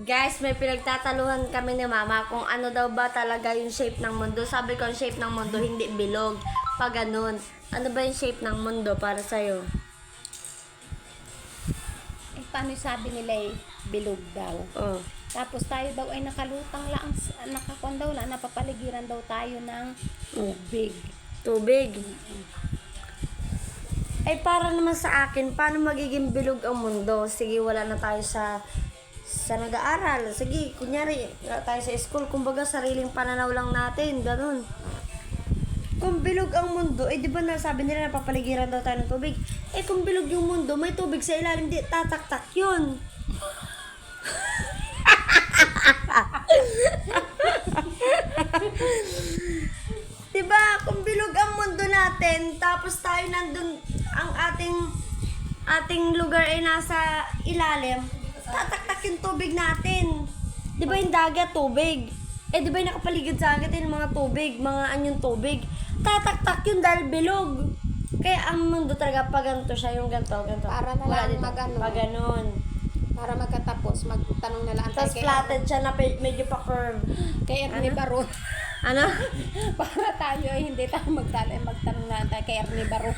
Guys, may pinagtataluhan kami ni Mama kung ano daw ba talaga yung shape ng mundo. Sabi ko, ang shape ng mundo hindi bilog. Pag ganun. Ano ba yung shape ng mundo para sa'yo? Eh, paano sabi nila bilog daw? Oh. Tapos tayo daw ay nakalutang lang, nakakon daw lang, napapaligiran daw tayo ng tubig. Tubig. Ay, para naman sa akin, paano magiging bilog ang mundo? Sige, wala na tayo sa nag-aaral. Sige, kunyari, wala tayo sa school. Kumbaga, sariling pananaw lang natin. Ganun. Kung bilog ang mundo, eh di ba nasabi nila napapaligiran daw tayo ng tubig? Eh kung bilog yung mundo, may tubig sa ilalim, di tatak-tak yun. Diba, kung bilog ang mundo natin, tapos tayo nandun, ang ating lugar ay nasa ilalim, tatak-tak yung tubig natin. Diba yung dagat, tubig? Eh, di ba yung nakapaligid sa akin yung mga tubig, mga anyong tubig? Tatak-tak yun dahil bilog. Kaya ang mundo talaga, pag ganito siya, yung ganito. Para na Wala lang dito. mag-ano. Pag ganon. Para magkatapos, magtanong na lang Tapos flatted siya na medyo pa-curve. kay Ernie Baron. Ano? Para tayo ay hindi tayo magtanong na tayo kay Ernie Baron.